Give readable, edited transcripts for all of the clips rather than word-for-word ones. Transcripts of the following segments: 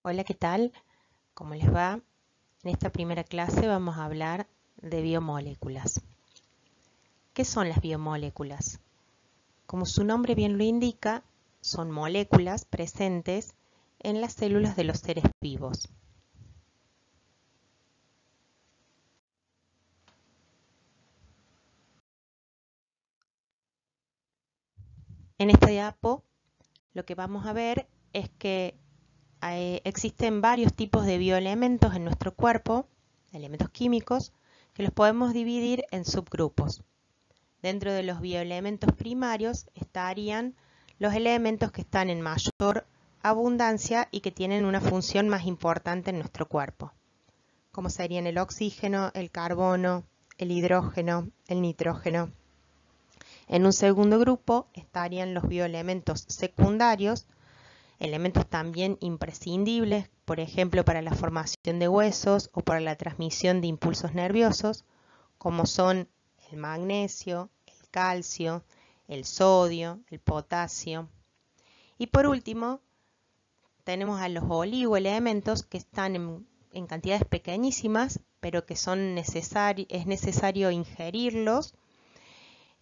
Hola, ¿qué tal? ¿Cómo les va? En esta primera clase vamos a hablar de biomoléculas. ¿Qué son las biomoléculas? Como su nombre bien lo indica, son moléculas presentes en las células de los seres vivos. En esta diapo lo que vamos a ver es que existen varios tipos de bioelementos en nuestro cuerpo, elementos químicos, que los podemos dividir en subgrupos. Dentro de los bioelementos primarios estarían los elementos que están en mayor abundancia y que tienen una función más importante en nuestro cuerpo, como serían el oxígeno, el carbono, el hidrógeno, el nitrógeno. En un segundo grupo estarían los bioelementos secundarios, elementos también imprescindibles, por ejemplo, para la formación de huesos o para la transmisión de impulsos nerviosos, como son el magnesio, el calcio, el sodio, el potasio. Y por último, tenemos a los oligoelementos que están en cantidades pequeñísimas, pero que es necesario ingerirlos.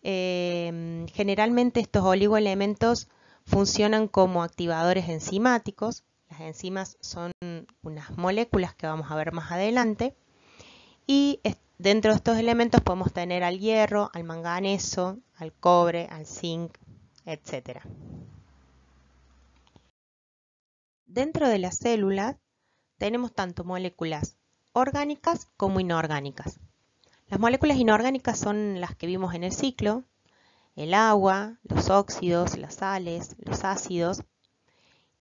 Generalmente estos oligoelementos funcionan como activadores enzimáticos. Las enzimas son unas moléculas que vamos a ver más adelante. Y dentro de estos elementos podemos tener al hierro, al manganeso, al cobre, al zinc, etc. Dentro de las células tenemos tanto moléculas orgánicas como inorgánicas. Las moléculas inorgánicas son las que vimos en el ciclo: el agua, los óxidos, las sales, los ácidos.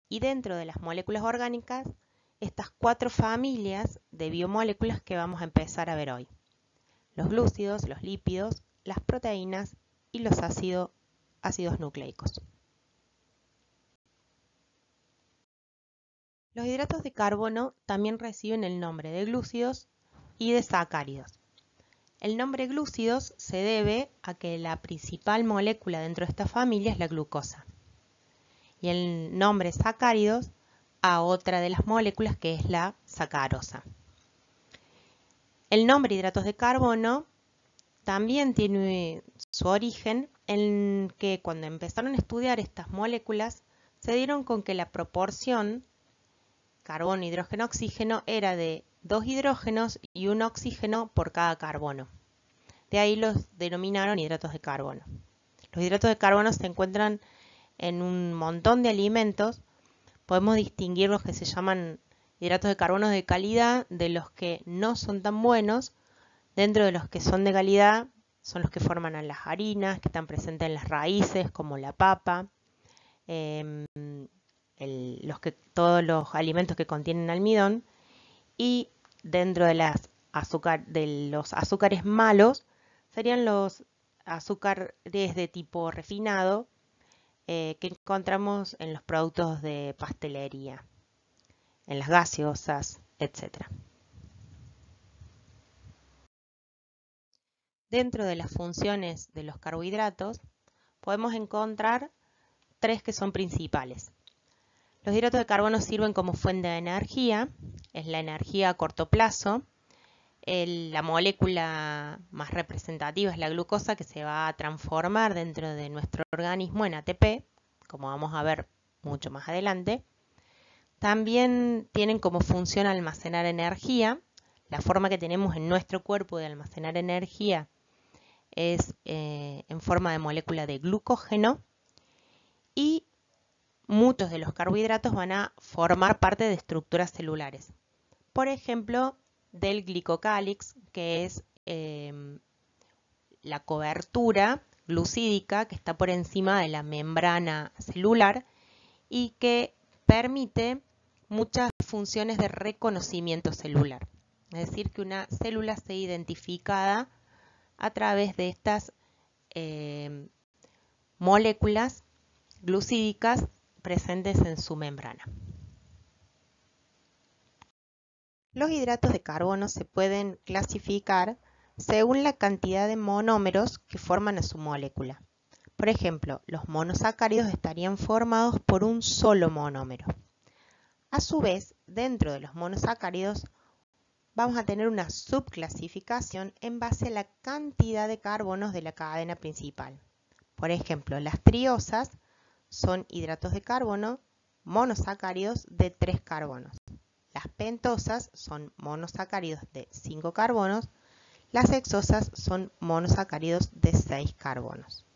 Y dentro de las moléculas orgánicas, estas 4 familias de biomoléculas que vamos a empezar a ver hoy: los glúcidos, los lípidos, las proteínas y los ácidos nucleicos. Los hidratos de carbono también reciben el nombre de glúcidos y de sacáridos. El nombre glúcidos se debe a que la principal molécula dentro de esta familia es la glucosa, y el nombre sacáridos a otra de las moléculas, que es la sacarosa. El nombre hidratos de carbono también tiene su origen en que cuando empezaron a estudiar estas moléculas se dieron con que la proporción carbono, hidrógeno, oxígeno era de 2 hidrógenos y 1 oxígeno por cada carbono. De ahí los denominaron hidratos de carbono. Los hidratos de carbono se encuentran en un montón de alimentos. Podemos distinguir los que se llaman hidratos de carbono de calidad de los que no son tan buenos. Dentro de los que son de calidad son los que forman a las harinas, que están presentes en las raíces, como la papa, todos los alimentos que contienen almidón. Y dentro de los azúcares malos serían los azúcares de tipo refinado, que encontramos en los productos de pastelería, en las gaseosas, etc. Dentro de las funciones de los carbohidratos podemos encontrar 3 que son principales. Los hidratos de carbono sirven como fuente de energía, es la energía a corto plazo. La molécula más representativa es la glucosa, que se va a transformar dentro de nuestro organismo en ATP, como vamos a ver mucho más adelante. También tienen como función almacenar energía. La forma que tenemos en nuestro cuerpo de almacenar energía es en forma de molécula de glucógeno, y muchos de los carbohidratos van a formar parte de estructuras celulares. Por ejemplo, del glicocálix, que es la cobertura glucídica que está por encima de la membrana celular y que permite muchas funciones de reconocimiento celular. Es decir, que una célula sea identificada a través de estas moléculas glucídicas presentes en su membrana. Los hidratos de carbono se pueden clasificar según la cantidad de monómeros que forman a su molécula. Por ejemplo, los monosacáridos estarían formados por un solo monómero. A su vez, dentro de los monosacáridos vamos a tener una subclasificación en base a la cantidad de carbonos de la cadena principal. Por ejemplo, las triosas son hidratos de carbono monosacáridos de 3 carbonos. Las pentosas son monosacáridos de 5 carbonos. Las hexosas son monosacáridos de 6 carbonos.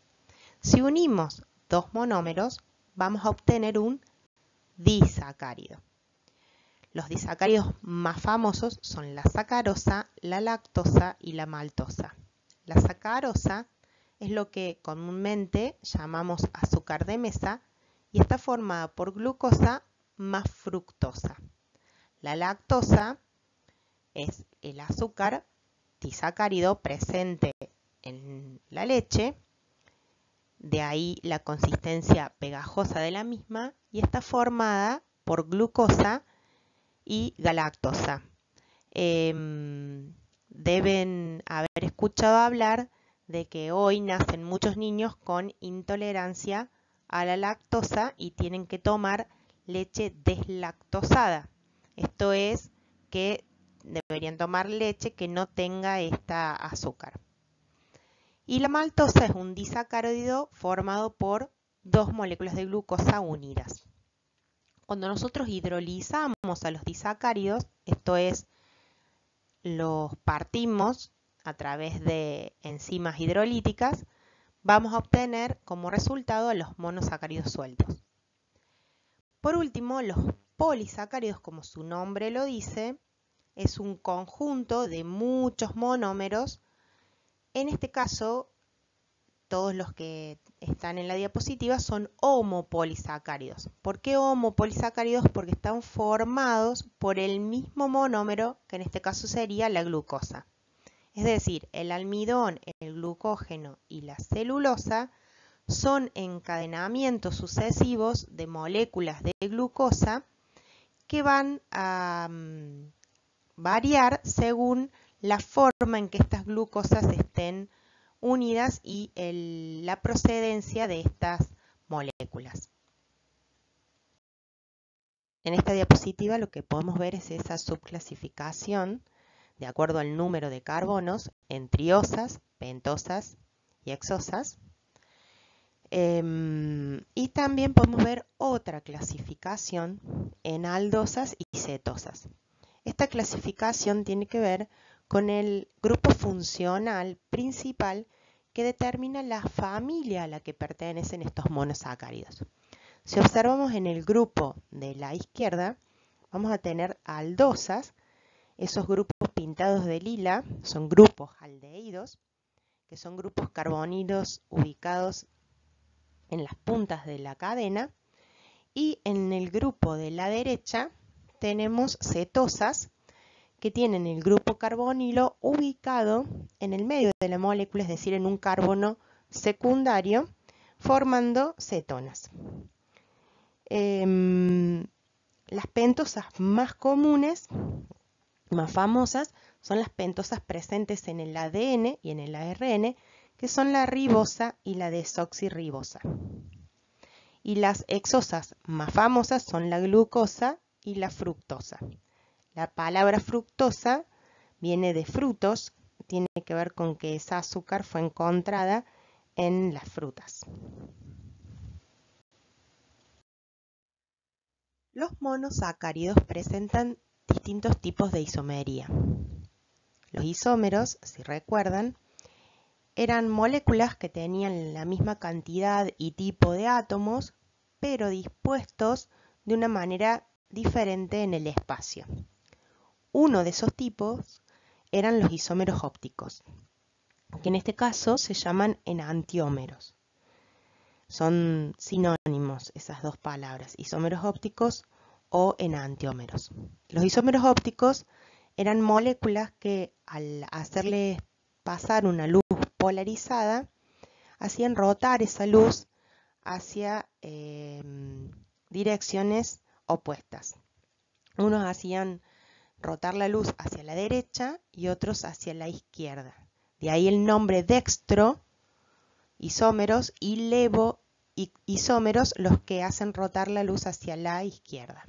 Si unimos dos monómeros, vamos a obtener un disacárido. Los disacáridos más famosos son la sacarosa, la lactosa y la maltosa. La sacarosa es lo que comúnmente llamamos azúcar de mesa y está formada por glucosa más fructosa. La lactosa es el azúcar disacárido presente en la leche, de ahí la consistencia pegajosa de la misma, y está formada por glucosa y galactosa. Deben haber escuchado hablar de que hoy nacen muchos niños con intolerancia a la lactosa y tienen que tomar leche deslactosada. Esto es que deberían tomar leche que no tenga esta azúcar. Y la maltosa es un disacárido formado por dos moléculas de glucosa unidas. Cuando nosotros hidrolizamos a los disacáridos, esto es, los partimos a través de enzimas hidrolíticas, vamos a obtener como resultado a los monosacáridos sueltos. Por último, los polisacáridos, como su nombre lo dice, es un conjunto de muchos monómeros. En este caso, todos los que están en la diapositiva son homopolisacáridos. ¿Por qué homopolisacáridos? Porque están formados por el mismo monómero, que en este caso sería la glucosa. Es decir, el almidón, el glucógeno y la celulosa son encadenamientos sucesivos de moléculas de glucosa que van a variar según la forma en que estas glucosas estén unidas y la procedencia de estas moléculas. En esta diapositiva lo que podemos ver es esa subclasificación de acuerdo al número de carbonos en triosas, pentosas y hexosas. Y también podemos ver otra clasificación en aldosas y cetosas. Esta clasificación tiene que ver con el grupo funcional principal que determina la familia a la que pertenecen estos monosacáridos. Si observamos en el grupo de la izquierda, vamos a tener aldosas. Esos grupos pintados de lila son grupos aldehídos, que son grupos carbonilos ubicados en las puntas de la cadena. Y en el grupo de la derecha tenemos cetosas, que tienen el grupo carbonilo ubicado en el medio de la molécula, es decir, en un carbono secundario, formando cetonas. Las pentosas más comunes, más famosas, son las pentosas presentes en el ADN y en el ARN, que son la ribosa y la desoxirribosa. Y las hexosas más famosas son la glucosa y la fructosa. La palabra fructosa viene de frutos, tiene que ver con que esa azúcar fue encontrada en las frutas. Los monosacáridos presentan distintos tipos de isomería. Los isómeros, si recuerdan, eran moléculas que tenían la misma cantidad y tipo de átomos, pero dispuestos de una manera diferente en el espacio. Uno de esos tipos eran los isómeros ópticos, que en este caso se llaman enantiómeros. Son sinónimos esas dos palabras, isómeros ópticos o enantiómeros. Los isómeros ópticos eran moléculas que al hacerles pasar una luz polarizada, hacían rotar esa luz hacia direcciones opuestas. Unos hacían rotar la luz hacia la derecha y otros hacia la izquierda. De ahí el nombre dextro, isómeros, y levo, isómeros, los que hacen rotar la luz hacia la izquierda.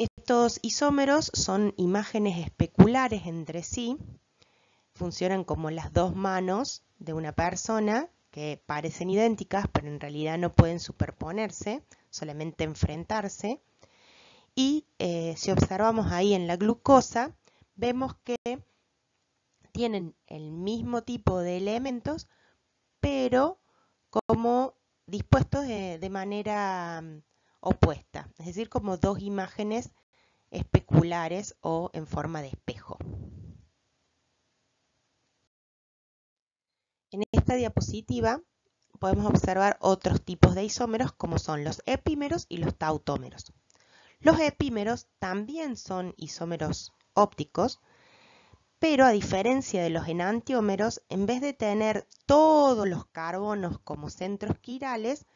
Estos isómeros son imágenes especulares entre sí, funcionan como las dos manos de una persona que parecen idénticas, pero en realidad no pueden superponerse, solamente enfrentarse. Y si observamos ahí en la glucosa, vemos que tienen el mismo tipo de elementos, pero como dispuestos de manera opuesta, es decir, como dos imágenes especulares o en forma de espejo. En esta diapositiva podemos observar otros tipos de isómeros como son los epímeros y los tautómeros. Los epímeros también son isómeros ópticos, pero a diferencia de los enantiómeros, en vez de tener todos los carbonos como centros quirales,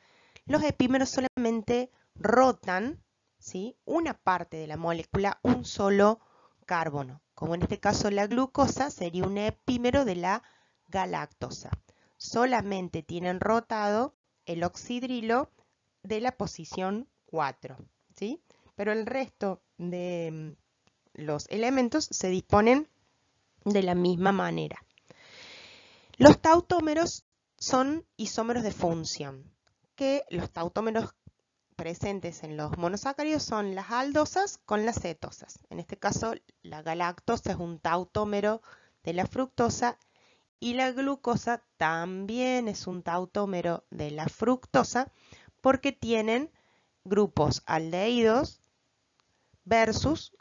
los epímeros solamente rotan, ¿sí?, una parte de la molécula, un solo carbono. Como en este caso la glucosa sería un epímero de la galactosa. Solamente tienen rotado el oxidrilo de la posición 4, ¿sí? Pero el resto de los elementos se disponen de la misma manera. Los tautómeros son isómeros de función, que los tautómeros presentes en los monosacáridos son las aldosas con las cetosas. En este caso, la galactosa es un tautómero de la fructosa y la glucosa también es un tautómero de la fructosa porque tienen grupos aldehídos versus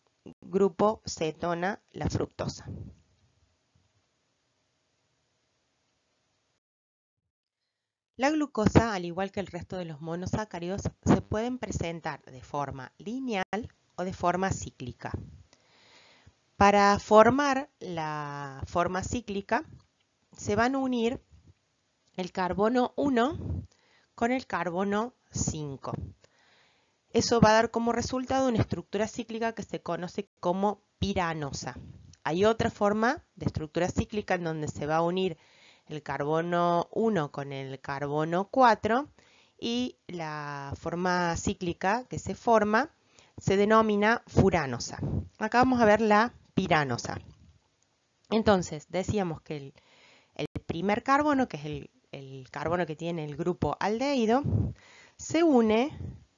grupo cetona, la fructosa. La glucosa, al igual que el resto de los monosacáridos, se pueden presentar de forma lineal o de forma cíclica. Para formar la forma cíclica, se van a unir el carbono 1 con el carbono 5. Eso va a dar como resultado una estructura cíclica que se conoce como piranosa. Hay otra forma de estructura cíclica en donde se va a unir el carbono 1 con el carbono 4 y la forma cíclica que se forma se denomina furanosa. Acá vamos a ver la piranosa. Entonces, decíamos que el primer carbono, que es el carbono que tiene el grupo aldehído, se une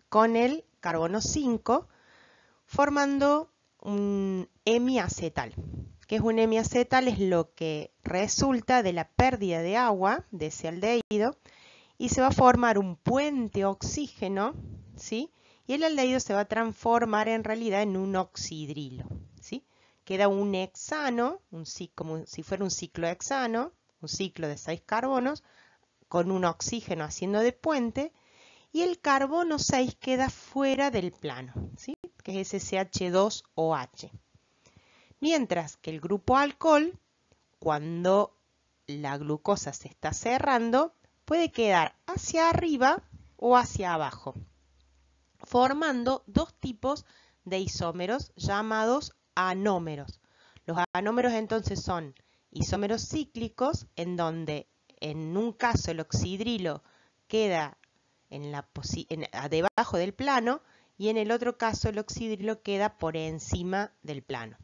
con el carbono 5 formando un hemiacetal. ¿Qué es un hemiacetal? Es lo que resulta de la pérdida de agua de ese aldehído y se va a formar un puente oxígeno, ¿sí? Y el aldehído se va a transformar en realidad en un oxidrilo, ¿sí? Queda un hexano, como si fuera un ciclohexano, un ciclo de 6 carbonos, con un oxígeno haciendo de puente, y el carbono 6 queda fuera del plano, ¿sí?, que es ese CH2OH. Mientras que el grupo alcohol, cuando la glucosa se está cerrando, puede quedar hacia arriba o hacia abajo, formando dos tipos de isómeros llamados anómeros. Los anómeros entonces son isómeros cíclicos en donde en un caso el oxidrilo queda debajo del plano y en el otro caso el oxidrilo queda por encima del plano.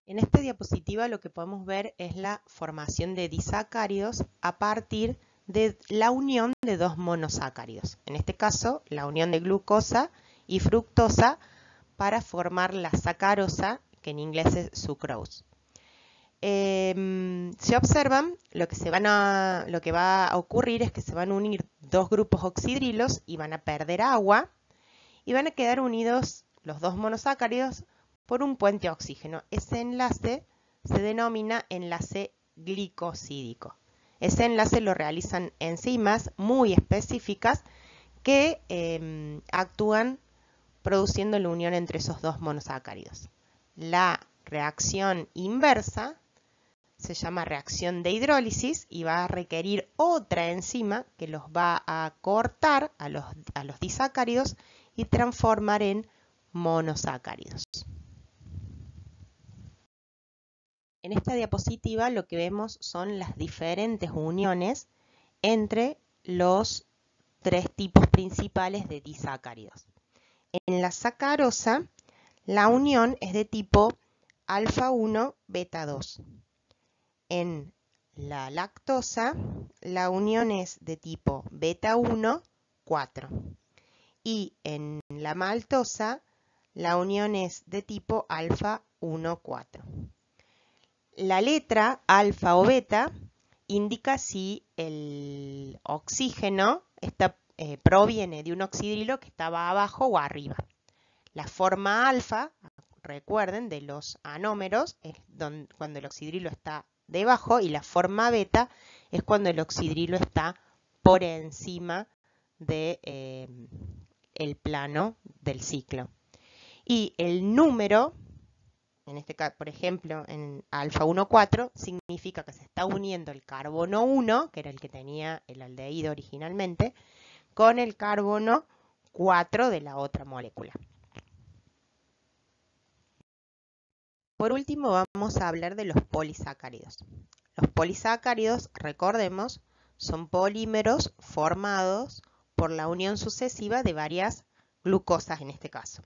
En esta diapositiva lo que podemos ver es la formación de disacáridos a partir de la unión de dos monosacáridos. En este caso, la unión de glucosa y fructosa para formar la sacarosa, que en inglés es sucrose. Si observan, lo que va a ocurrir es que se van a unir dos grupos oxidrilos y van a perder agua y van a quedar unidos los dos monosacáridos por un puente oxígeno. Ese enlace se denomina enlace glicosídico. Ese enlace lo realizan enzimas muy específicas que actúan produciendo la unión entre esos dos monosacáridos. La reacción inversa se llama reacción de hidrólisis y va a requerir otra enzima que los va a cortar a los disacáridos y transformar en monosacáridos. En esta diapositiva lo que vemos son las diferentes uniones entre los tres tipos principales de disacáridos. En la sacarosa, la unión es de tipo alfa 1, beta 2. En la lactosa, la unión es de tipo beta 1, 4. Y en la maltosa, la unión es de tipo alfa 1, 4. La letra alfa o beta indica si el oxígeno proviene de un oxidrilo que estaba abajo o arriba. La forma alfa, recuerden, de los anómeros es cuando el oxidrilo está debajo, y la forma beta es cuando el oxidrilo está por encima del plano del ciclo. Y el número, en este caso, por ejemplo, en alfa 1,4, significa que se está uniendo el carbono 1, que era el que tenía el aldehído originalmente, con el carbono 4 de la otra molécula. Por último, vamos a hablar de los polisacáridos. Los polisacáridos, recordemos, son polímeros formados por la unión sucesiva de varias glucosas en este caso.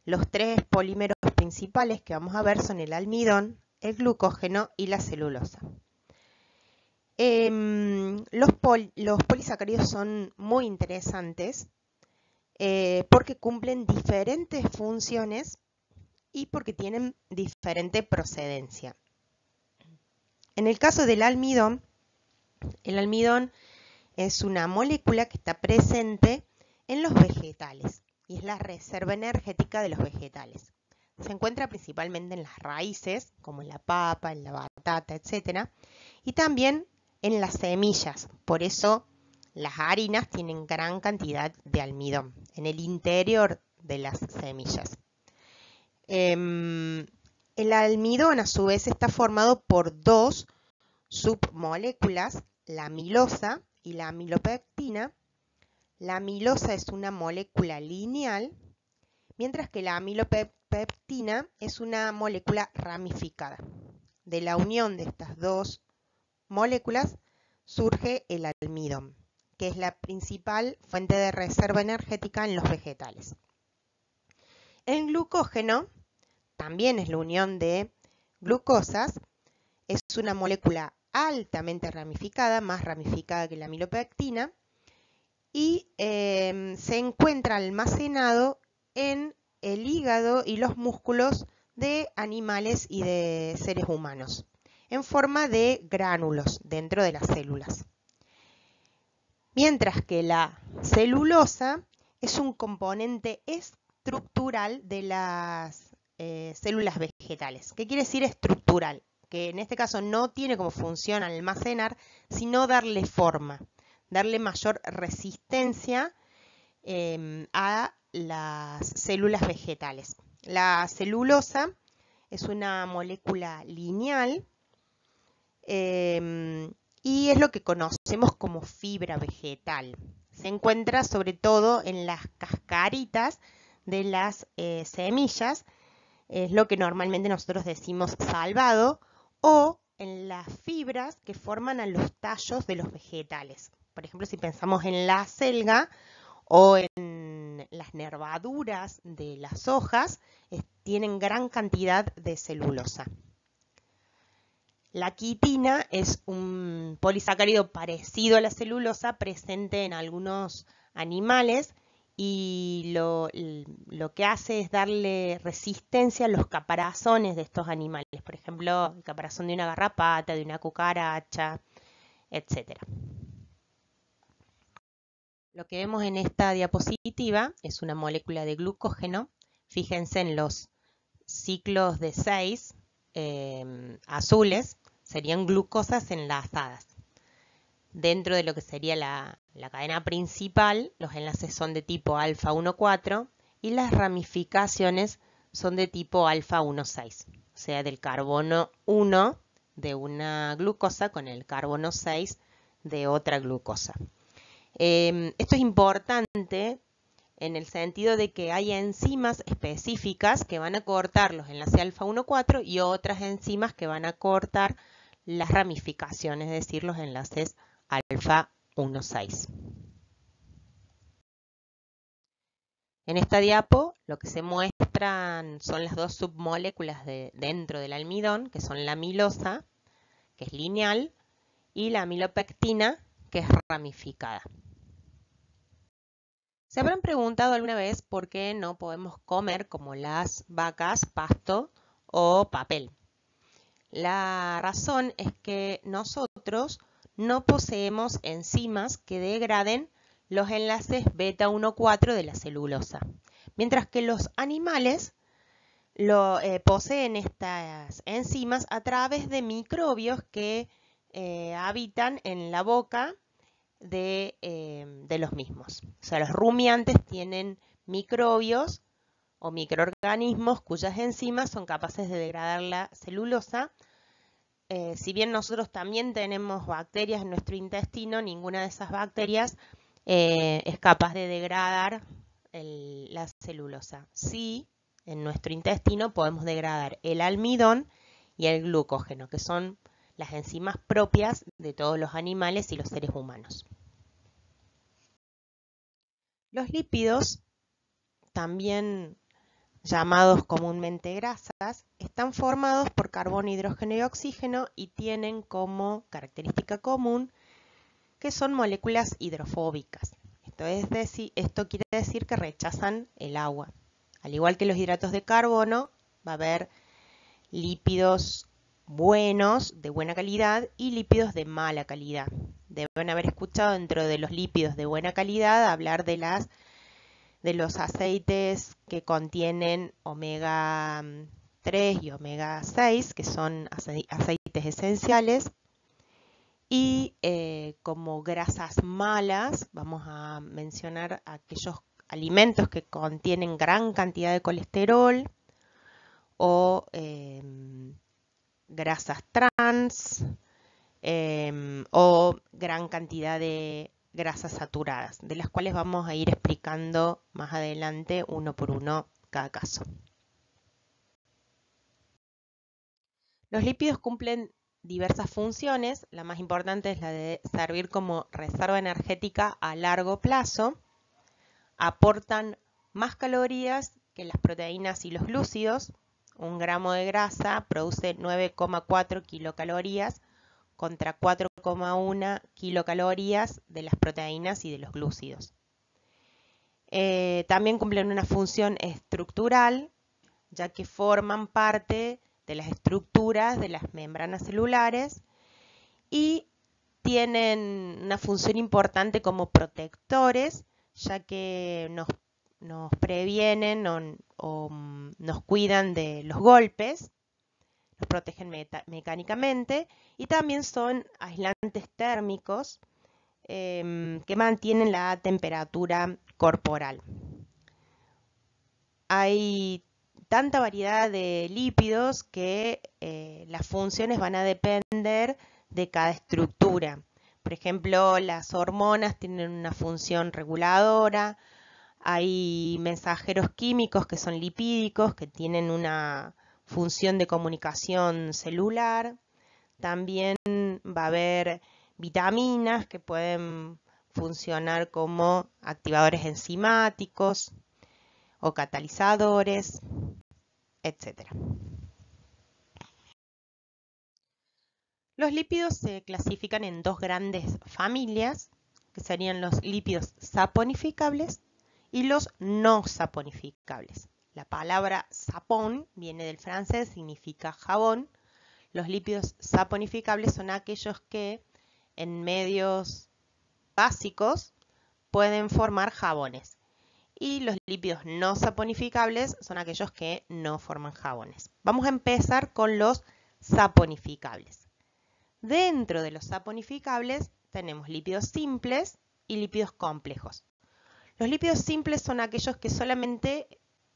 Los tres polímeros principales que vamos a ver son el almidón, el glucógeno y la celulosa. Los polisacáridos son muy interesantes porque cumplen diferentes funciones y porque tienen diferente procedencia. En el caso del almidón, el almidón es una molécula que está presente en los vegetales y es la reserva energética de los vegetales. Se encuentra principalmente en las raíces, como en la papa, en la batata, etc. Y también en las semillas. Por eso las harinas tienen gran cantidad de almidón en el interior de las semillas. El almidón, a su vez, está formado por dos submoléculas, la amilosa y la amilopectina. La amilosa es una molécula lineal, mientras que la amilopectina es una molécula ramificada. De la unión de estas dos moléculas surge el almidón, que es la principal fuente de reserva energética en los vegetales. El glucógeno también es la unión de glucosas, es una molécula altamente ramificada, más ramificada que la amilopectina, y se encuentra almacenado en el hígado y los músculos de animales y de seres humanos, en forma de gránulos dentro de las células. Mientras que la celulosa es un componente estructural de las células vegetales. ¿Qué quiere decir estructural? Que en este caso no tiene como función almacenar, sino darle forma, darle mayor resistencia a las células vegetales. La celulosa es una molécula lineal y es lo que conocemos como fibra vegetal. Se encuentra sobre todo en las cascaritas de las semillas, es lo que normalmente nosotros decimos salvado, o en las fibras que forman a los tallos de los vegetales. Por ejemplo, si pensamos en la selga o en las nervaduras de las hojas, tienen gran cantidad de celulosa. La quitina es un polisacárido parecido a la celulosa, presente en algunos animales, y lo que hace es darle resistencia a los caparazones de estos animales. Por ejemplo, el caparazón de una garrapata, de una cucaracha, etc. Lo que vemos en esta diapositiva es una molécula de glucógeno. Fíjense en los ciclos de 6 azules, serían glucosas enlazadas. Dentro de lo que sería la cadena principal, los enlaces son de tipo alfa 1,4 y las ramificaciones son de tipo alfa 1,6, o sea, del carbono 1 de una glucosa con el carbono 6 de otra glucosa. Esto es importante en el sentido de que hay enzimas específicas que van a cortar los enlaces alfa 1,4 y otras enzimas que van a cortar las ramificaciones, es decir, los enlaces alfa 1,6. En esta diapo lo que se muestran son las dos submoléculas dentro del almidón, que son la amilosa, que es lineal, y la amilopectina, que es ramificada. ¿Se habrán preguntado alguna vez por qué no podemos comer como las vacas pasto o papel? La razón es que nosotros no poseemos enzimas que degraden los enlaces beta 1,4 de la celulosa, mientras que los animales poseen estas enzimas a través de microbios que habitan en la boca de los mismos. O sea, los rumiantes tienen microbios o microorganismos cuyas enzimas son capaces de degradar la celulosa. Si bien nosotros también tenemos bacterias en nuestro intestino, ninguna de esas bacterias es capaz de degradar la celulosa. Sí, en nuestro intestino podemos degradar el almidón y el glucógeno, que son las enzimas propias de todos los animales y los seres humanos. Los lípidos, también llamados comúnmente grasas, están formados por carbono, hidrógeno y oxígeno y tienen como característica común que son moléculas hidrofóbicas. Esto quiere decir que rechazan el agua. Al igual que los hidratos de carbono, va a haber lípidos buenos, de buena calidad, y lípidos de mala calidad. Deben haber escuchado dentro de los lípidos de buena calidad hablar de los aceites que contienen omega 3 y omega 6, que son aceites esenciales. Y como grasas malas, vamos a mencionar aquellos alimentos que contienen gran cantidad de colesterol o grasas trans o gran cantidad de grasas saturadas, de las cuales vamos a ir explicando más adelante uno por uno cada caso. Los lípidos cumplen diversas funciones. La más importante es la de servir como reserva energética a largo plazo. Aportan más calorías que las proteínas y los glúcidos. Un gramo de grasa produce 9,4 kilocalorías contra 4,1 kilocalorías de las proteínas y de los glúcidos. También cumplen una función estructural, ya que forman parte de las estructuras de las membranas celulares y tienen una función importante como protectores, ya que nos previenen o nos cuidan de los golpes, nos protegen mecánicamente y también son aislantes térmicos que mantienen la temperatura corporal. Hay tanta variedad de lípidos que las funciones van a depender de cada estructura. Por ejemplo, las hormonas tienen una función reguladora, hay mensajeros químicos que son lipídicos, que tienen una función de comunicación celular. También va a haber vitaminas que pueden funcionar como activadores enzimáticos o catalizadores, etc. Los lípidos se clasifican en dos grandes familias, que serían los lípidos saponificables y los no saponificables. La palabra sapón viene del francés, significa jabón. Los lípidos saponificables son aquellos que en medios básicos pueden formar jabones. Y los lípidos no saponificables son aquellos que no forman jabones. Vamos a empezar con los saponificables. Dentro de los saponificables tenemos lípidos simples y lípidos complejos. Los lípidos simples son aquellos que solamente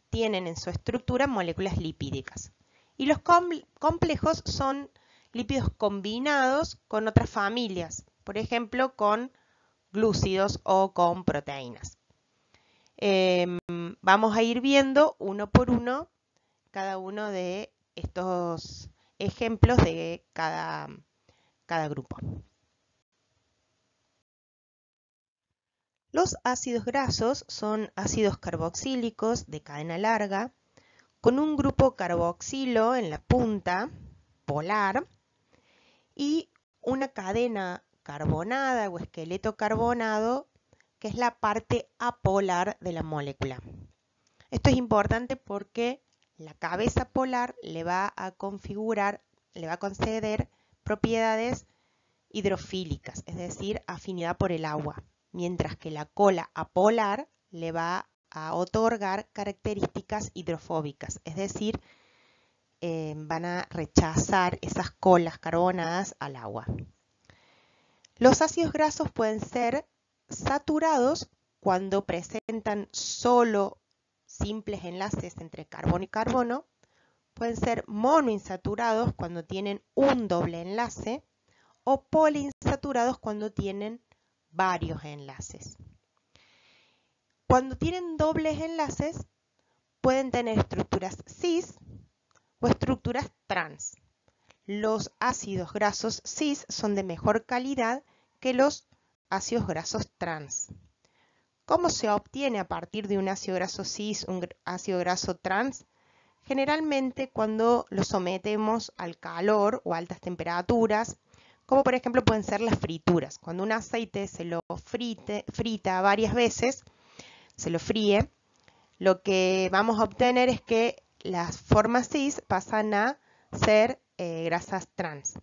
tienen en su estructura moléculas lipídicas. Y los complejos son lípidos combinados con otras familias, por ejemplo, con glúcidos o con proteínas. Vamos a ir viendo uno por uno cada uno de estos ejemplos de cada grupo. Los ácidos grasos son ácidos carboxílicos de cadena larga, con un grupo carboxilo en la punta, polar, y una cadena carbonada o esqueleto carbonado, que es la parte apolar de la molécula. Esto es importante porque la cabeza polar le va a conceder propiedades hidrofílicas, es decir, afinidad por el agua, mientras que la cola apolar le va a otorgar características hidrofóbicas, es decir, van a rechazar esas colas carbonadas al agua. Los ácidos grasos pueden ser saturados cuando presentan solo simples enlaces entre carbono y carbono, pueden ser monoinsaturados cuando tienen un doble enlace o poliinsaturados cuando tienen varios enlaces. Cuando tienen dobles enlaces pueden tener estructuras cis o estructuras trans. Los ácidos grasos cis son de mejor calidad que los ácidos grasos trans. ¿Cómo se obtiene a partir de un ácido graso cis un ácido graso trans? Generalmente cuando lo sometemos al calor o altas temperaturas, como por ejemplo pueden ser las frituras. Cuando un aceite se lo frita varias veces, se lo fríe, lo que vamos a obtener es que las formas cis pasan a ser grasas trans.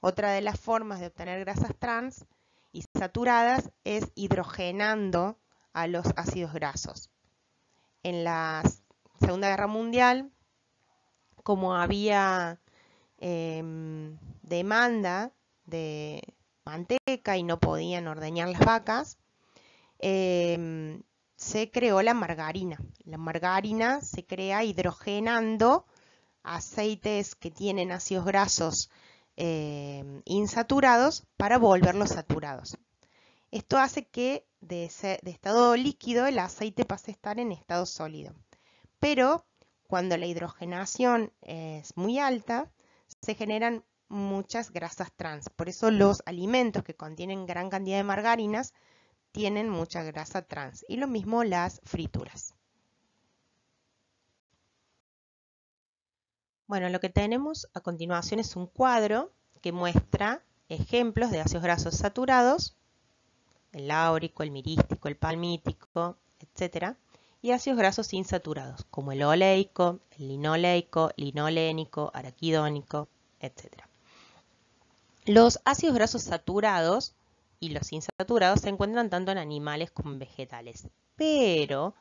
Otra de las formas de obtener grasas trans y saturadas es hidrogenando a los ácidos grasos. En la Segunda Guerra Mundial, como había demanda de manteca y no podían ordeñar las vacas, se creó la margarina. La margarina se crea hidrogenando aceites que tienen ácidos grasos insaturados para volverlos saturados. Esto hace que de estado líquido el aceite pase a estar en estado sólido. Pero cuando la hidrogenación es muy alta, se generan muchas grasas trans. Por eso los alimentos que contienen gran cantidad de margarinas tienen mucha grasa trans. Y lo mismo las frituras. Bueno, lo que tenemos a continuación es un cuadro que muestra ejemplos de ácidos grasos saturados, el láurico, el mirístico, el palmítico, etc. Y ácidos grasos insaturados, como el oleico, el linoleico, linolénico, araquidónico, etc. Los ácidos grasos saturados y los insaturados se encuentran tanto en animales como en vegetales, pero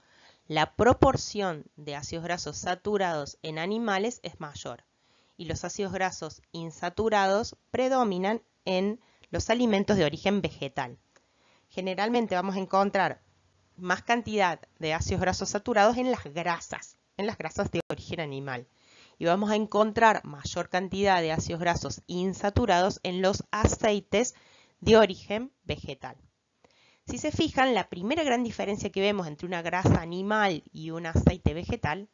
la proporción de ácidos grasos saturados en animales es mayor y los ácidos grasos insaturados predominan en los alimentos de origen vegetal. Generalmente vamos a encontrar más cantidad de ácidos grasos saturados en las grasas de origen animal. Y vamos a encontrar mayor cantidad de ácidos grasos insaturados en los aceites de origen vegetal. Si se fijan, la primera gran diferencia que vemos entre una grasa animal y un aceite vegetal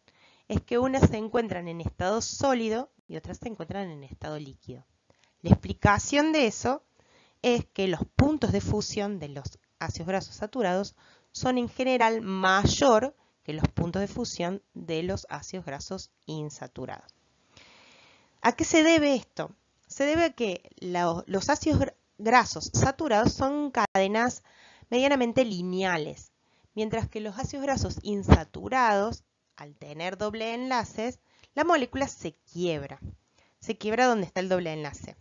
es que unas se encuentran en estado sólido y otras se encuentran en estado líquido. La explicación de eso es que los puntos de fusión de los ácidos grasos saturados son en general mayor que los puntos de fusión de los ácidos grasos insaturados. ¿A qué se debe esto? Se debe a que los ácidos grasos saturados son cadenas medianamente lineales, mientras que los ácidos grasos insaturados, al tener doble enlaces, la molécula se quiebra donde está el doble enlace.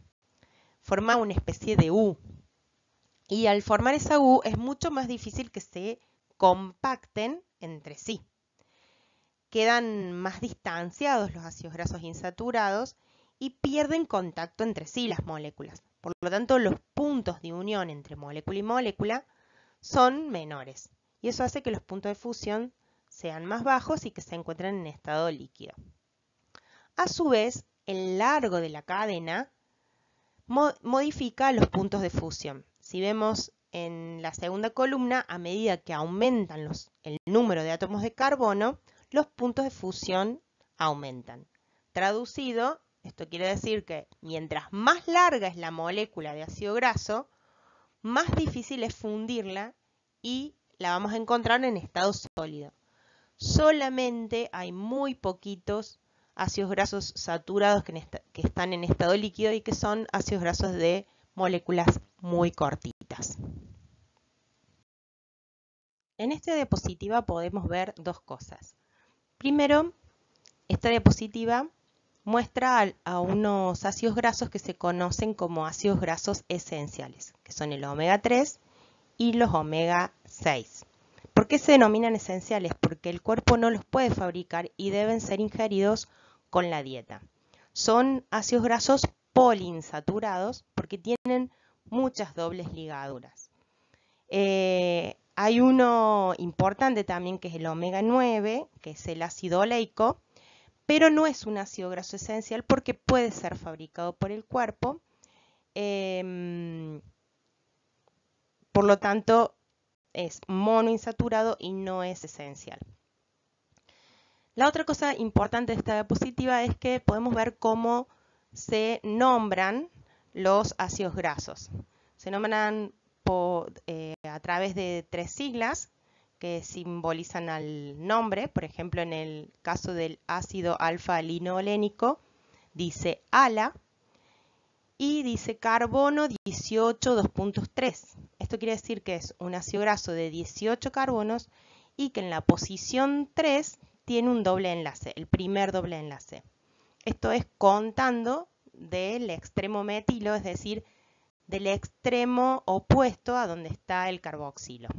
Forma una especie de U. Y al formar esa U es mucho más difícil que se compacten entre sí. Quedan más distanciados los ácidos grasos insaturados y pierden contacto entre sí las moléculas. Por lo tanto, los puntos de unión entre molécula y molécula son menores. Y eso hace que los puntos de fusión sean más bajos y que se encuentren en estado líquido. A su vez, el largo de la cadena modifica los puntos de fusión. Si vemos en la segunda columna, a medida que aumentan el número de átomos de carbono, los puntos de fusión aumentan. Traducido, esto quiere decir que mientras más larga es la molécula de ácido graso, más difícil es fundirla y la vamos a encontrar en estado sólido. Solamente hay muy poquitos ácidos grasos saturados que están en estado líquido y que son ácidos grasos de moléculas muy cortitas. En esta diapositiva podemos ver dos cosas. Primero, esta diapositiva muestra a unos ácidos grasos que se conocen como ácidos grasos esenciales, que son el omega 3 y los omega 6. ¿Por qué se denominan esenciales? Porque el cuerpo no los puede fabricar y deben ser ingeridos con la dieta. Son ácidos grasos poliinsaturados porque tienen muchas dobles ligaduras. Hay uno importante también que es el omega 9, que es el ácido oleico, pero no es un ácido graso esencial porque puede ser fabricado por el cuerpo. Por lo tanto, es monoinsaturado y no es esencial. La otra cosa importante de esta diapositiva es que podemos ver cómo se nombran los ácidos grasos. Se nombran a través de 3 siglas que simbolizan al nombre. Por ejemplo, en el caso del ácido alfa-linolénico dice ALA y dice carbono 18 2.3. Esto quiere decir que es un ácido graso de 18 carbonos y que en la posición 3 tiene un doble enlace, el primer doble enlace. Esto es contando del extremo metilo, es decir, del extremo opuesto a donde está el carboxilo.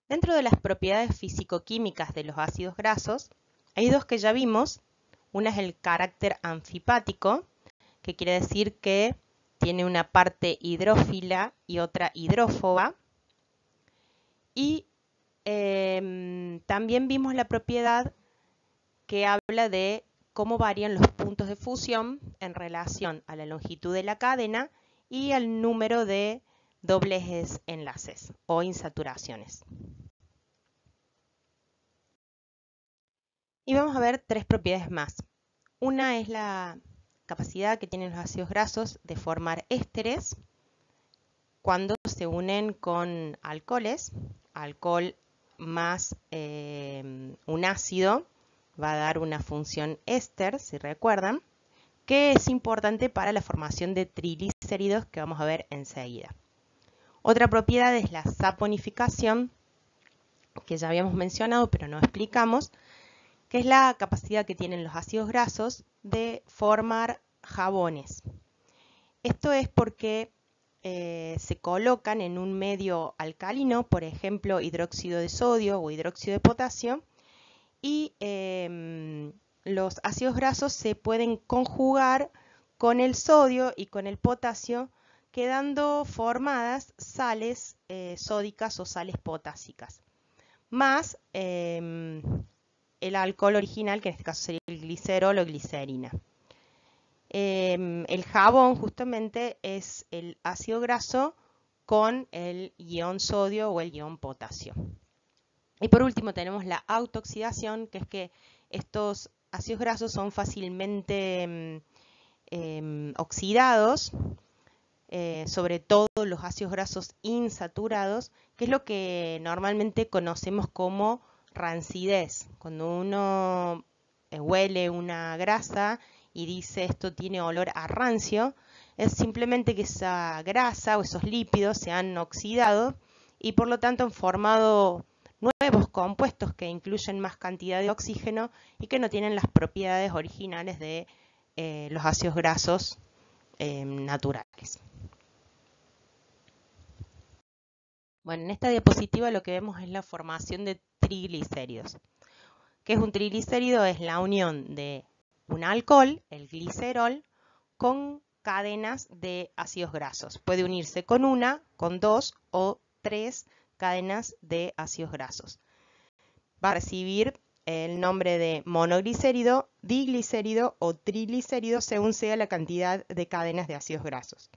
Dentro de las propiedades físico-químicas de los ácidos grasos, hay dos que ya vimos. Una es el carácter anfipático, que quiere decir que tiene una parte hidrófila y otra hidrófoba. Y también vimos la propiedad que habla de cómo varían los puntos de fusión en relación a la longitud de la cadena y al número de dobles enlaces o insaturaciones. Y vamos a ver 3 propiedades más. Una es la capacidad que tienen los ácidos grasos de formar ésteres cuando se unen con alcoholes. Alcohol más un ácido va a dar una función éster, si recuerdan, que es importante para la formación de triglicéridos que vamos a ver enseguida. Otra propiedad es la saponificación, que ya habíamos mencionado pero no explicamos, que es la capacidad que tienen los ácidos grasos de formar jabones. Esto es porque se colocan en un medio alcalino, por ejemplo, hidróxido de sodio o hidróxido de potasio, y los ácidos grasos se pueden conjugar con el sodio y con el potasio, quedando formadas sales sódicas o sales potásicas, más el alcohol original, que en este caso sería el glicerol o glicerina. El jabón justamente es el ácido graso con el ion sodio o el ion potasio. Y por último tenemos la autooxidación, que es que estos ácidos grasos son fácilmente oxidados, sobre todo los ácidos grasos insaturados, que es lo que normalmente conocemos como rancidez. Cuando uno huele una grasa y dice esto tiene olor a rancio, es simplemente que esa grasa o esos lípidos se han oxidado y por lo tanto han formado nuevos compuestos que incluyen más cantidad de oxígeno y que no tienen las propiedades originales de los ácidos grasos naturales. Bueno, en esta diapositiva lo que vemos es la formación de triglicéridos. ¿Qué es un triglicérido? Es la unión de un alcohol, el glicerol, con cadenas de ácidos grasos. Puede unirse con una, con 2 o 3 cadenas de ácidos grasos. Va a recibir el nombre de monoglicérido, diglicérido o triglicérido según sea la cantidad de cadenas de ácidos grasos.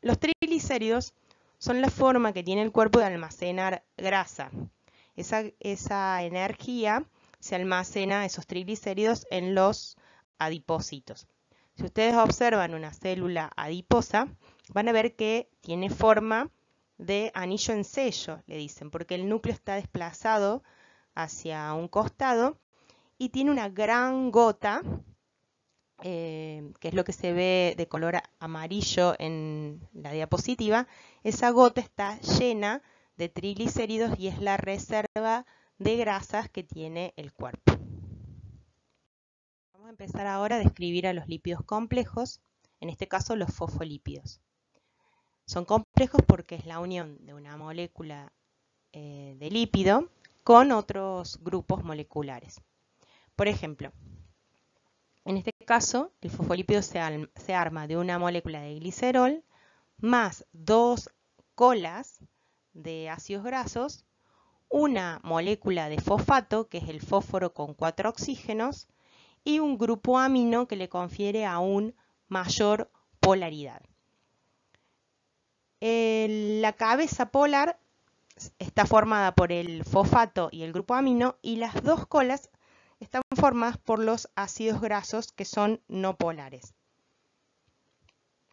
Los triglicéridos son la forma que tiene el cuerpo de almacenar grasa. Esa energía se almacena, esos triglicéridos, en los adipocitos. Si ustedes observan una célula adiposa, van a ver que tiene forma de anillo en sello, le dicen, porque el núcleo está desplazado hacia un costado y tiene una gran gota, que es lo que se ve de color amarillo en la diapositiva. Esa gota está llena de triglicéridos y es la reserva de grasas que tiene el cuerpo. Vamos a empezar ahora a describir a los lípidos complejos, en este caso los fosfolípidos. Son complejos porque es la unión de una molécula de lípido con otros grupos moleculares. Por ejemplo, en este caso, el fosfolípido se arma de una molécula de glicerol más dos colas de ácidos grasos, una molécula de fosfato, que es el fósforo con 4 oxígenos, y un grupo amino que le confiere aún mayor polaridad. La cabeza polar está formada por el fosfato y el grupo amino, y las dos colas están formadas por los ácidos grasos que son no polares.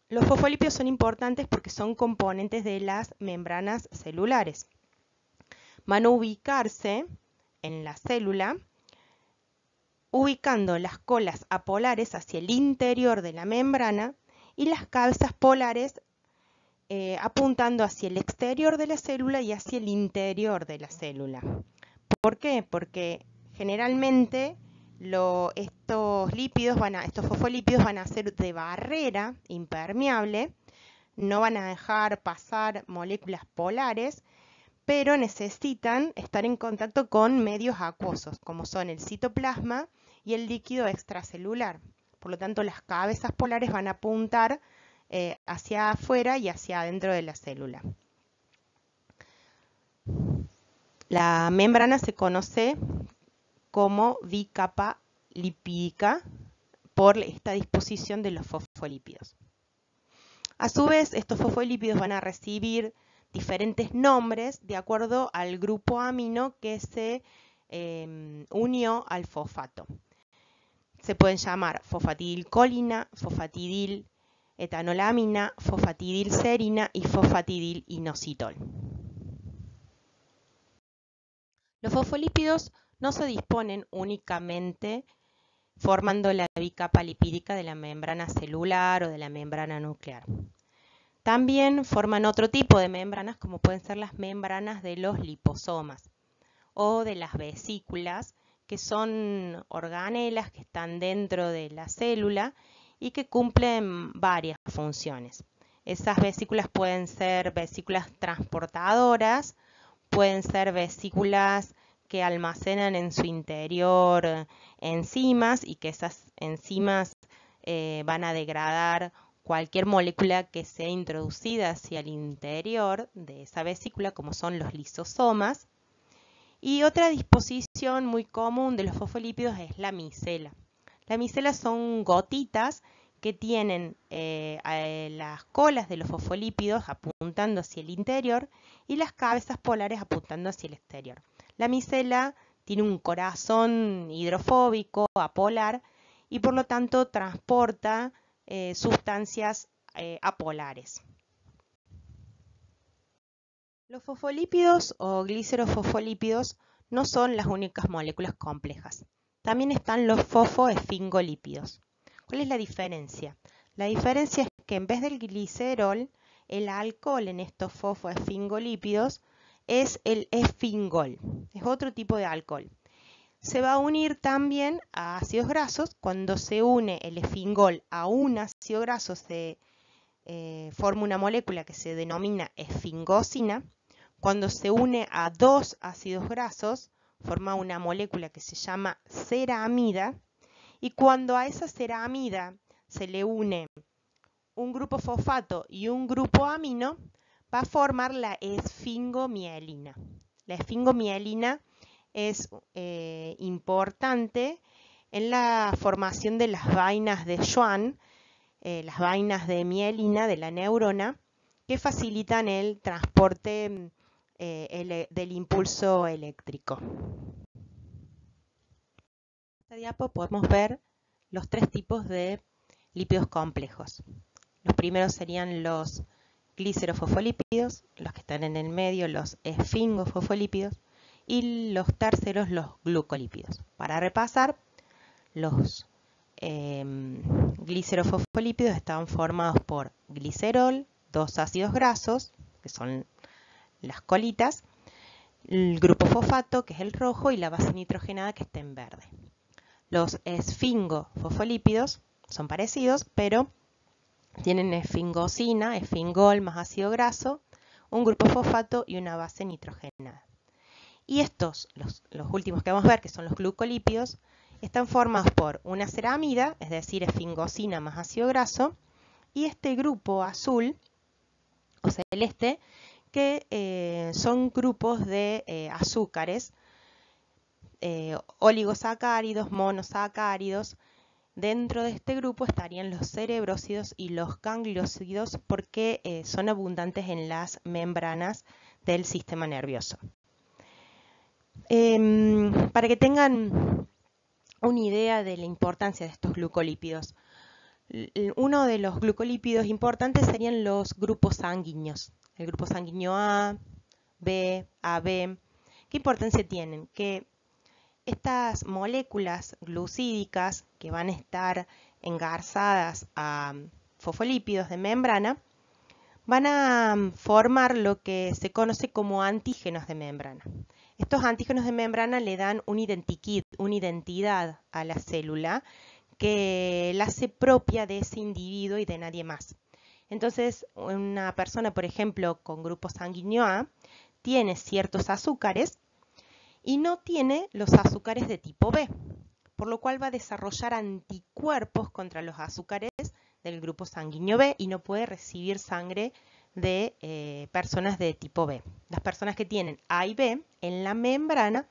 Los fosfolípidos son importantes porque son componentes de las membranas celulares. Van a ubicarse en la célula ubicando las colas apolares hacia el interior de la membrana y las cabezas polares apuntando hacia el exterior de la célula y hacia el interior de la célula. ¿Por qué? Porque generalmente estos fosfolípidos van a ser de barrera impermeable, no van a dejar pasar moléculas polares, pero necesitan estar en contacto con medios acuosos, como son el citoplasma y el líquido extracelular. Por lo tanto, las cabezas polares van a apuntar hacia afuera y hacia adentro de la célula. La membrana se conoce como bicapa lipídica por esta disposición de los fosfolípidos. A su vez, estos fosfolípidos van a recibir diferentes nombres de acuerdo al grupo amino que se unió al fosfato. Se pueden llamar fosfatidilcolina, fosfatidiletanolamina, fosfatidilserina y fosfatidilinositol. Los fosfolípidos no se disponen únicamente formando la bicapa lipídica de la membrana celular o de la membrana nuclear. También forman otro tipo de membranas, como pueden ser las membranas de los liposomas o de las vesículas, que son organelas que están dentro de la célula y que cumplen varias funciones. Esas vesículas pueden ser vesículas transportadoras, pueden ser vesículas que almacenan en su interior enzimas y que esas enzimas van a degradar cualquier molécula que sea introducida hacia el interior de esa vesícula, como son los lisosomas. Y otra disposición muy común de los fosfolípidos es la micela. La micela son gotitas que tienen las colas de los fosfolípidos apuntando hacia el interior y las cabezas polares apuntando hacia el exterior. La micela tiene un corazón hidrofóbico, apolar, y por lo tanto transporta sustancias apolares. Los fosfolípidos o glicerofosfolípidos no son las únicas moléculas complejas. También están los fosfoesfingolípidos. ¿Cuál es la diferencia? La diferencia es que en vez del glicerol, el alcohol en estos fosfoesfingolípidos es el esfingol. Es otro tipo de alcohol. Se va a unir también a ácidos grasos. Cuando se une el esfingol a un ácido graso se forma una molécula que se denomina esfingosina. Cuando se une a dos ácidos grasos forma una molécula que se llama ceramida. Y cuando a esa ceramida se le une un grupo fosfato y un grupo amino, va a formar la esfingomielina. La esfingomielina es importante en la formación de las vainas de Schwann, las vainas de mielina de la neurona, que facilitan el transporte del impulso eléctrico. En esta diapo podemos ver los tres tipos de lípidos complejos. Los primeros serían los glicerofosfolípidos, los que están en el medio, los esfingofosfolípidos, y los terceros, los glucolípidos. Para repasar, los glicerofosfolípidos estaban formados por glicerol, dos ácidos grasos, que son las colitas, el grupo fosfato, que es el rojo, y la base nitrogenada, que está en verde. Los esfingofosfolípidos son parecidos, pero tienen esfingosina, esfingol más ácido graso, un grupo fosfato y una base nitrogenada. Y estos, los últimos que vamos a ver, que son los glucolípidos, están formados por una ceramida, es decir, esfingosina más ácido graso, y este grupo azul o celeste, que son grupos de azúcares, oligosacáridos, monosacáridos. Dentro de este grupo estarían los cerebrósidos y los gangliósidos porque son abundantes en las membranas del sistema nervioso. Para que tengan una idea de la importancia de estos glucolípidos, uno de los glucolípidos importantes serían los grupos sanguíneos. El grupo sanguíneo A, B, AB. ¿Qué importancia tienen? Que estas moléculas glucídicas que van a estar engarzadas a fosfolípidos de membrana van a formar lo que se conoce como antígenos de membrana. Estos antígenos de membrana le dan una identidad a la célula que la hace propia de ese individuo y de nadie más. Entonces, una persona, por ejemplo, con grupo sanguíneo A, tiene ciertos azúcares y no tiene los azúcares de tipo B, por lo cual va a desarrollar anticuerpos contra los azúcares del grupo sanguíneo B y no puede recibir sangre de personas de tipo B. Las personas que tienen A y B en la membrana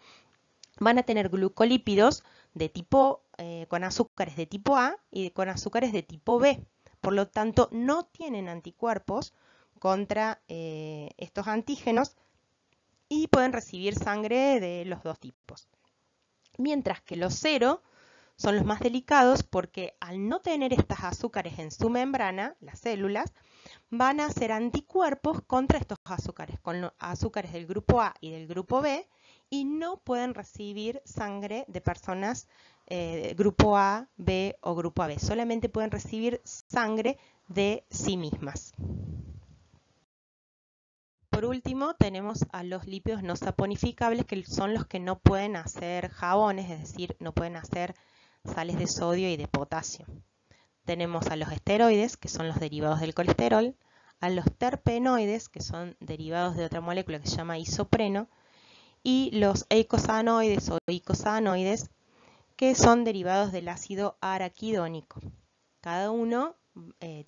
van a tener glucolípidos de tipo, con azúcares de tipo A y con azúcares de tipo B. Por lo tanto, no tienen anticuerpos contra estos antígenos y pueden recibir sangre de los dos tipos. Mientras que los cero son los más delicados porque al no tener estas azúcares en su membrana, las células van a hacer anticuerpos contra estos azúcares, con los azúcares del grupo A y del grupo B, y no pueden recibir sangre de personas grupo A, B o grupo AB. Solamente pueden recibir sangre de sí mismas. Por último, tenemos a los lípidos no saponificables, que son los que no pueden hacer jabones, es decir, no pueden hacer sales de sodio y de potasio. Tenemos a los esteroides, que son los derivados del colesterol, a los terpenoides, que son derivados de otra molécula que se llama isopreno, y los eicosanoides o icosanoides, que son derivados del ácido araquidónico. Cada uno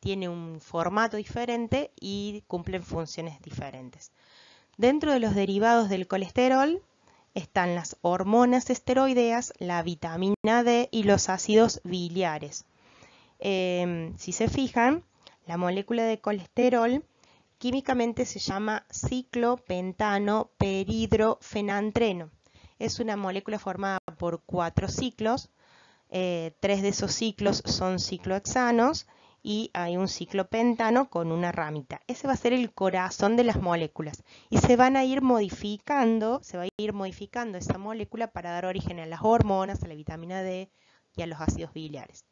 tiene un formato diferente y cumplen funciones diferentes. Dentro de los derivados del colesterol están las hormonas esteroideas, la vitamina D y los ácidos biliares. Si se fijan, la molécula de colesterol químicamente se llama ciclopentano peridrofenantreno. Es una molécula formada por 4 ciclos. 3 de esos ciclos son ciclohexanos y hay un ciclopentano con una ramita. Ese va a ser el corazón de las moléculas y se va a ir modificando esa molécula para dar origen a las hormonas, a la vitamina D y a los ácidos biliares.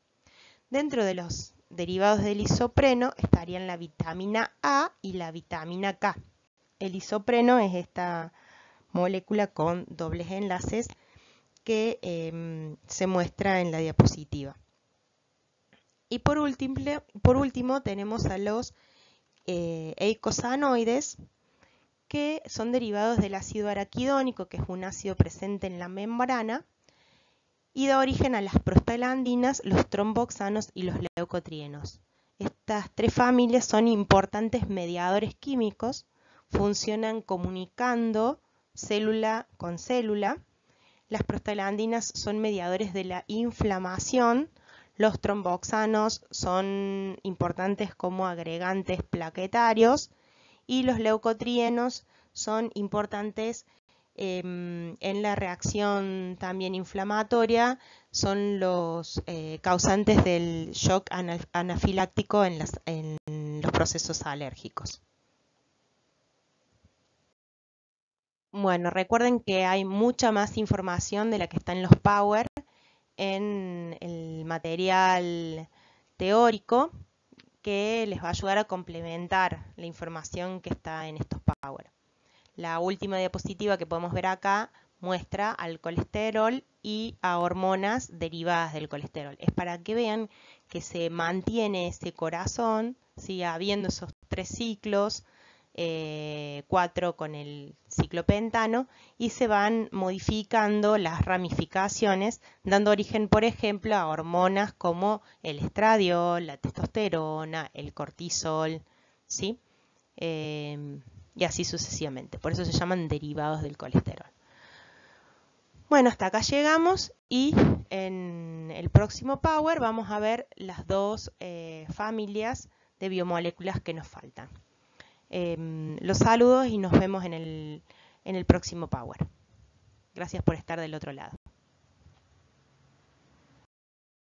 Dentro de los derivados del isopreno estarían la vitamina A y la vitamina K. El isopreno es esta molécula con dobles enlaces que se muestra en la diapositiva. Y por último tenemos a los eicosanoides, que son derivados del ácido araquidónico, que es un ácido presente en la membrana, y da origen a las prostaglandinas, los tromboxanos y los leucotrienos. Estas 3 familias son importantes mediadores químicos, funcionan comunicando célula con célula. Las prostaglandinas son mediadores de la inflamación, los tromboxanos son importantes como agregantes plaquetarios y los leucotrienos son importantes en la reacción también inflamatoria son los causantes del shock anafiláctico en los procesos alérgicos. Bueno, recuerden que hay mucha más información de la que está en los Power en el material teórico que les va a ayudar a complementar la información que está en estos Power. La última diapositiva que podemos ver acá muestra al colesterol y a hormonas derivadas del colesterol. Es para que vean que se mantiene ese corazón, sigue habiendo esos 3 ciclos, 4 con el ciclopentano, y se van modificando las ramificaciones, dando origen, por ejemplo, a hormonas como el estradiol, la testosterona, el cortisol, ¿sí? Y así sucesivamente. Por eso se llaman derivados del colesterol. Bueno, hasta acá llegamos y en el próximo Power vamos a ver las 2 familias de biomoléculas que nos faltan. Los saludos y nos vemos en el próximo Power. Gracias por estar del otro lado.